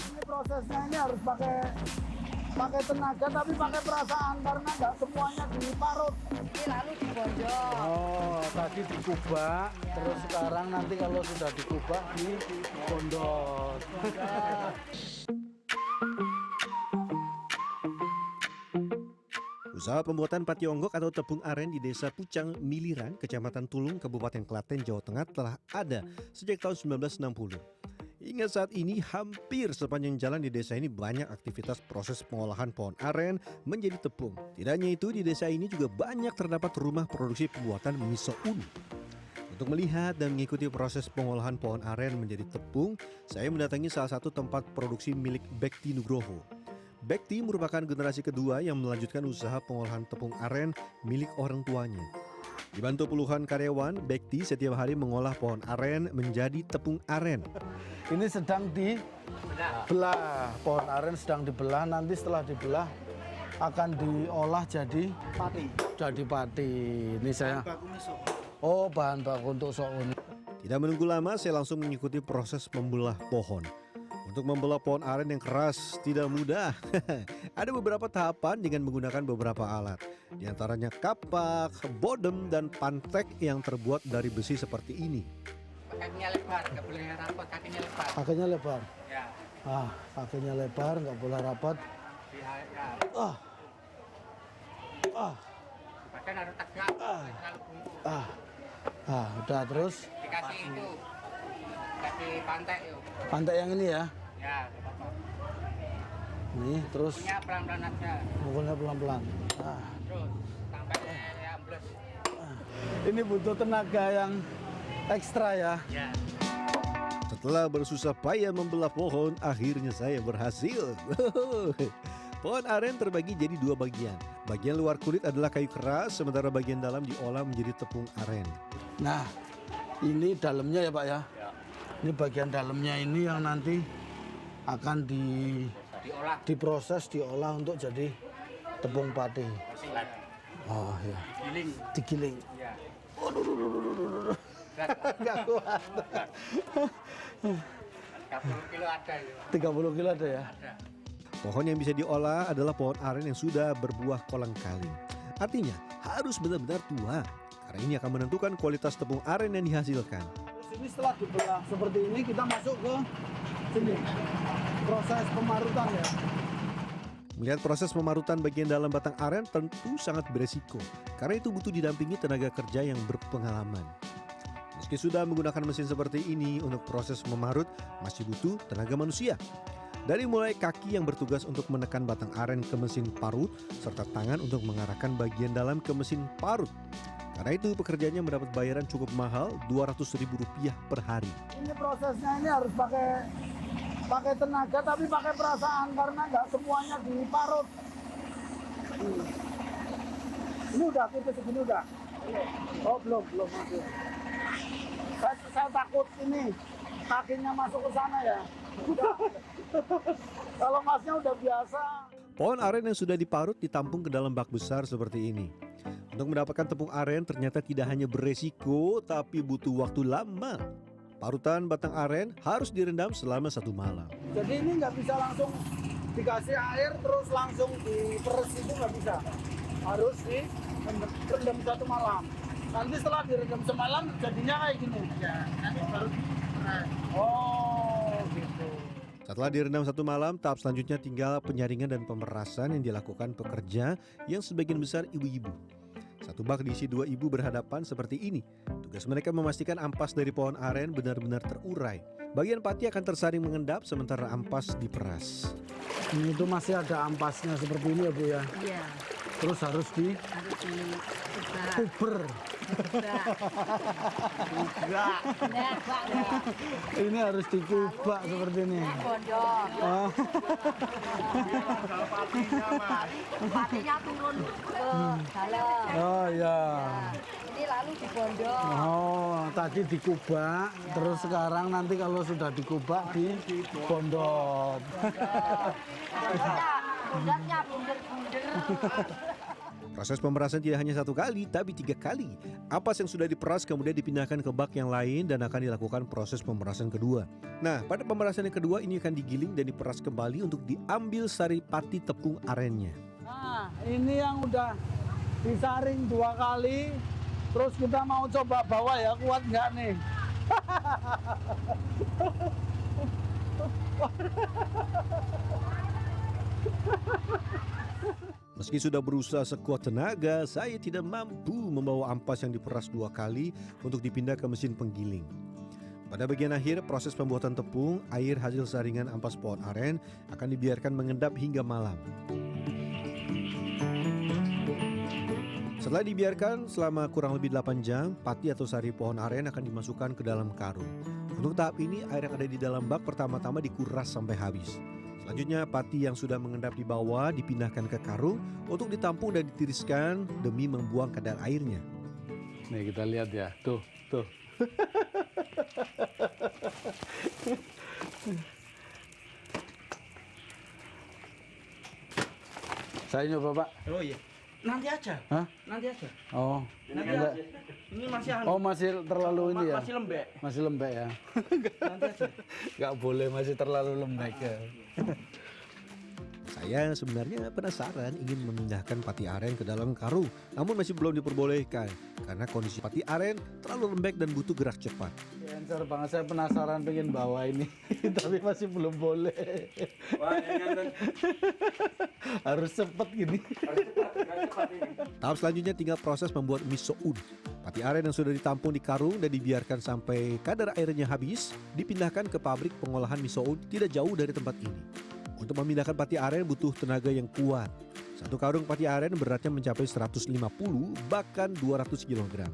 Ini prosesnya ini harus pakai tenaga tapi pakai perasaan karena nggak semuanya diparut. Ini lalu dibonjol. Oh, tadi dikubak, terus sekarang nanti kalau sudah dikubak dibondol. Usaha pembuatan pati onggok atau tepung aren di Desa Pucang, Miliran, Kecamatan Tulung, Kabupaten Klaten, Jawa Tengah telah ada sejak tahun 1960. Hingga saat ini hampir sepanjang jalan di desa ini banyak aktivitas proses pengolahan pohon aren menjadi tepung. Tidak hanya itu, di desa ini juga banyak terdapat rumah produksi pembuatan miso un. Untuk melihat dan mengikuti proses pengolahan pohon aren menjadi tepung, saya mendatangi salah satu tempat produksi milik Bekti Nugroho. Bekti merupakan generasi kedua yang melanjutkan usaha pengolahan tepung aren milik orang tuanya. Dibantu puluhan karyawan, Bekti setiap hari mengolah pohon aren menjadi tepung aren. Ini sedang dibelah, pohon aren sedang dibelah, nanti setelah dibelah akan diolah jadi pati. Jadi pati. Ini saya. Oh, bahan baku untuk soun. Tidak menunggu lama, saya langsung mengikuti proses membelah pohon. Untuk membelah pohon aren yang keras tidak mudah. Ada beberapa tahapan dengan menggunakan beberapa alat. Di antaranya kapak, bodem, dan pantek yang terbuat dari besi seperti ini. Kakinya lebar, nggak boleh rapat, kakinya lebar. Kakinya lebar. Ya. Kakinya lebar, nggak boleh rapat. Ya. Badan harus tegak, terlalu bungkuk. Udah terus. Dikasih itu, kasih pantek yuk. Pantek yang ini ya. Ya, nggak apa-apa. Nih, terus Punya pelan-pelan aja. mukulnya pelan-pelan. Terus sampai ambles. Ini butuh tenaga yang ekstra ya. Ya. Setelah bersusah payah membelah pohon, akhirnya saya berhasil. Pohon aren terbagi jadi dua bagian. Bagian luar kulit adalah kayu keras, sementara bagian dalam diolah menjadi tepung aren. Nah, ini dalamnya ya Pak ya. Ya. Ini bagian dalamnya ini yang nanti akan Diolah. diproses, diolah untuk jadi tepung pati. Silat. Oh ya, Giling. digiling. Ya. Nggak kuat. 30 kilo ada itu. 30 kilo ada ya. Ada. Pohon yang bisa diolah adalah pohon aren yang sudah berbuah kolang-kaling. Artinya harus benar-benar tua, karena ini akan menentukan kualitas tepung aren yang dihasilkan. Terus ini setelah dibelah seperti ini kita masuk ke sini. Proses pemarutan ya. Melihat proses pemarutan bagian dalam batang aren tentu sangat beresiko, karena itu butuh didampingi tenaga kerja yang berpengalaman. Meski sudah menggunakan mesin seperti ini, untuk proses memarut masih butuh tenaga manusia. Dari mulai kaki yang bertugas untuk menekan batang aren ke mesin parut, serta tangan untuk mengarahkan bagian dalam ke mesin parut. Karena itu pekerjaannya mendapat bayaran cukup mahal, Rp200.000 per hari. Ini prosesnya ini harus pakai tenaga tapi pakai perasaan karena nggak semuanya diparut. Ini udah tipis segini udah. Oh belum masuk. Saya takut ini kakinya masuk ke sana ya. Udah. Kalau masnya udah biasa. Pohon aren yang sudah diparut ditampung ke dalam bak besar seperti ini. Untuk mendapatkan tepung aren ternyata tidak hanya beresiko, tapi butuh waktu lama. Parutan batang aren harus direndam selama 1 malam. Jadi ini nggak bisa langsung dikasih air terus langsung diperes, itu nggak bisa. Harus direndam 1 malam. Nanti setelah direndam semalam jadinya kayak gini. Ya, nanti baru diperes. Oh, gitu. Setelah direndam 1 malam, tahap selanjutnya tinggal penyaringan dan pemerasan yang dilakukan pekerja yang sebagian besar ibu-ibu. Satu bak diisi 2 ibu berhadapan seperti ini. Tugas mereka memastikan ampas dari pohon aren benar-benar terurai. Bagian pati akan tersaring mengendap sementara ampas diperas. Ini itu masih ada ampasnya seperti ini ya Bu ya. Iya. Terus harus kuber. Ini harus dikubak seperti ini. Bondol. Oh. Patinya turun ke dalam. Oh ya. Ini lalu dibondol. Oh, tadi dikubak, terus sekarang nanti kalau sudah dikubak dibondot. Bundatnya bunder-bunder. Proses pemerasan tidak hanya 1 kali, tapi 3 kali. Ampas yang sudah diperas kemudian dipindahkan ke bak yang lain dan akan dilakukan proses pemerasan kedua. Nah, pada pemerasan yang kedua ini akan digiling dan diperas kembali untuk diambil sari pati tepung arennya. Nah, ini yang udah disaring 2 kali. Terus kita mau coba bawa ya, kuat nggak nih? Meski sudah berusaha sekuat tenaga, saya tidak mampu membawa ampas yang diperas 2 kali untuk dipindah ke mesin penggiling. Pada bagian akhir proses pembuatan tepung, air hasil saringan ampas pohon aren akan dibiarkan mengendap hingga malam. Setelah dibiarkan selama kurang lebih 8 jam, pati atau sari pohon aren akan dimasukkan ke dalam karung. Untuk tahap ini, air yang ada di dalam bak pertama-tama dikuras sampai habis. Selanjutnya, pati yang sudah mengendap di bawah dipindahkan ke karung untuk ditampung dan ditiriskan demi membuang kadar airnya. Nih kita lihat ya, tuh. Saya nyoba, Pak. Oh iya. Nanti aja. Hah? Nanti aja. Oh, Nanti enggak. aja. Ini masih Oh, masih terlalu ini ya? masih lembek. Masih lembek ya? Nanti aja. Nggak boleh, masih terlalu lembek ya. Saya sebenarnya penasaran ingin memindahkan pati aren ke dalam karung, namun masih belum diperbolehkan karena kondisi pati aren terlalu lembek dan butuh gerak cepat. Encer banget, saya penasaran pengen bawa ini, tapi masih belum boleh. Wah, ini Harus cepet gini. Tahap selanjutnya tinggal proses membuat miso-un. Pati aren yang sudah ditampung di karung dan dibiarkan sampai kadar airnya habis, dipindahkan ke pabrik pengolahan miso-un tidak jauh dari tempat ini. Untuk memindahkan pati aren butuh tenaga yang kuat. 1 karung pati aren beratnya mencapai 150 bahkan 200 kg.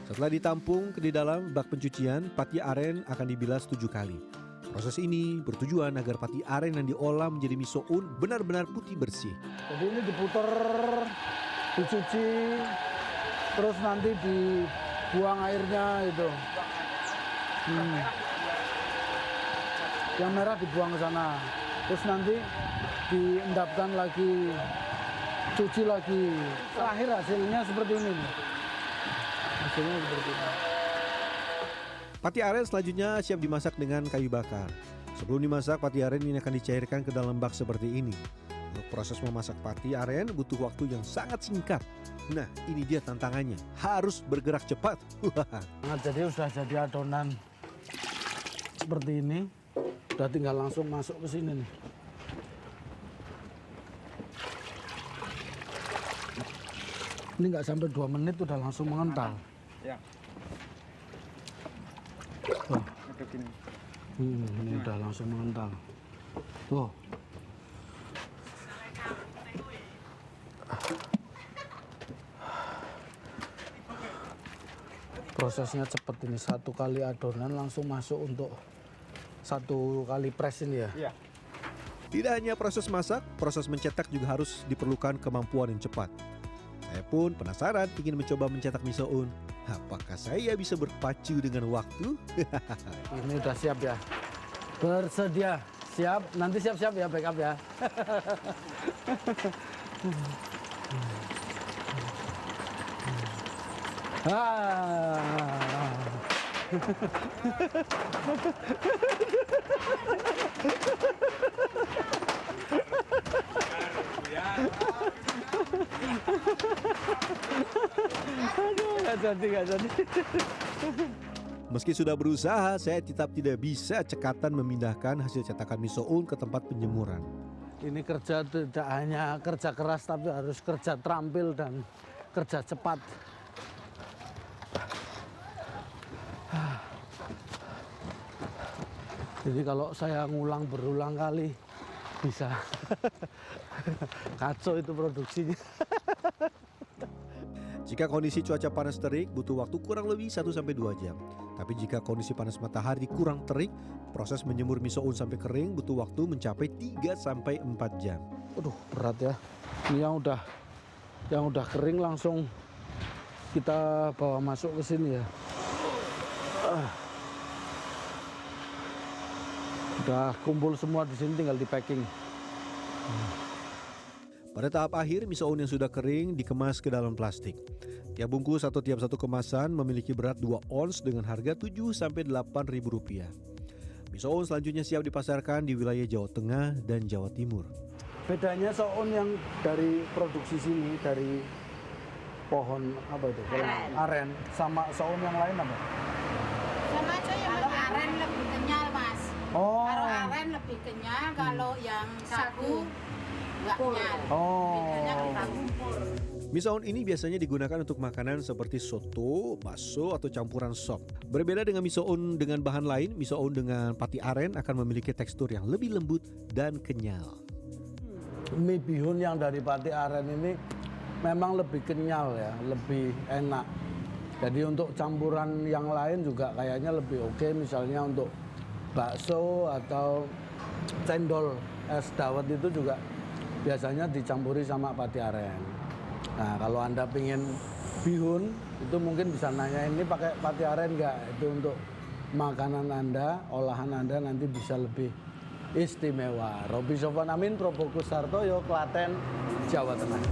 Setelah ditampung ke di dalam bak pencucian, pati aren akan dibilas 7 kali. Proses ini bertujuan agar pati aren yang diolah menjadi miso-un benar-benar putih bersih. Jadi ini diputer, dicuci, terus nanti dibuang airnya itu. Yang merah dibuang ke sana. Terus nanti diendapkan lagi, cuci lagi. Terakhir hasilnya seperti ini. Hasilnya seperti ini. Pati aren selanjutnya siap dimasak dengan kayu bakar. Sebelum dimasak, pati aren ini akan dicairkan ke dalam bak seperti ini. Untuk proses memasak pati aren butuh waktu yang sangat singkat. Nah, ini dia tantangannya. Harus bergerak cepat. Nah, jadi sudah jadi adonan seperti ini. Udah tinggal langsung masuk ke sini nih. Ini nggak sampai 2 menit udah langsung mengental. Ya. Tuh. Ini udah langsung mengental. Tuh. Prosesnya cepat ini, 1 kali adonan langsung masuk untuk 1 kali press ini ya. Iya. Tidak hanya proses masak, proses mencetak juga harus diperlukan kemampuan yang cepat. Saya pun penasaran ingin mencoba mencetak miso-un. Apakah saya bisa berpacu dengan waktu? Ini udah siap ya. Bersedia. Siap. Nanti siap-siap ya, backup ya. Aduh, nggak jadi. Meski sudah berusaha, saya tetap tidak bisa cekatan memindahkan hasil cetakan miso-un ke tempat penjemuran. Ini kerja tidak hanya kerja keras, tapi harus kerja terampil dan kerja cepat. Jadi kalau saya ngulang berulang kali, bisa kacau itu produksinya. Jika kondisi cuaca panas terik, butuh waktu kurang lebih 1-2 jam. Tapi jika kondisi panas matahari kurang terik, proses menjemur miso-un sampai kering butuh waktu mencapai 3-4 jam. Aduh, berat ya. Ini yang udah kering langsung kita bawa masuk ke sini ya. Udah kumpul semua di sini, tinggal di packing. Pada tahap akhir, miso on yang sudah kering dikemas ke dalam plastik. Tiap bungkus atau tiap satu kemasan memiliki berat 2 ons dengan harga Rp7-8.000. Miso on selanjutnya siap dipasarkan di wilayah Jawa Tengah dan Jawa Timur. Bedanya soun yang dari produksi sini, dari pohon apa itu? Aren. Sama soun yang lain apa? Sama aja ya, kalau aren lebih kenyal mas. Oh. Kalau aren lebih kenyal, kalau yang sagu nggak kenyal. Oh. Bedanya kita kumpul. Miso on ini biasanya digunakan untuk makanan seperti soto, bakso, atau campuran sop. Berbeda dengan miso on dengan bahan lain, miso on dengan pati aren akan memiliki tekstur yang lebih lembut dan kenyal. Mie bihun yang dari pati aren ini memang lebih kenyal ya, lebih enak. Jadi untuk campuran yang lain juga kayaknya lebih oke, misalnya untuk bakso atau cendol es dawet itu juga biasanya dicampuri sama pati aren. Nah kalau Anda pengen bihun itu mungkin bisa nanya ini pakai pati aren nggak? Itu untuk makanan Anda, olahan Anda nanti bisa lebih istimewa. Roby Sofwan Amin, Probokus Hartoyo, Klaten, Jawa Tengah.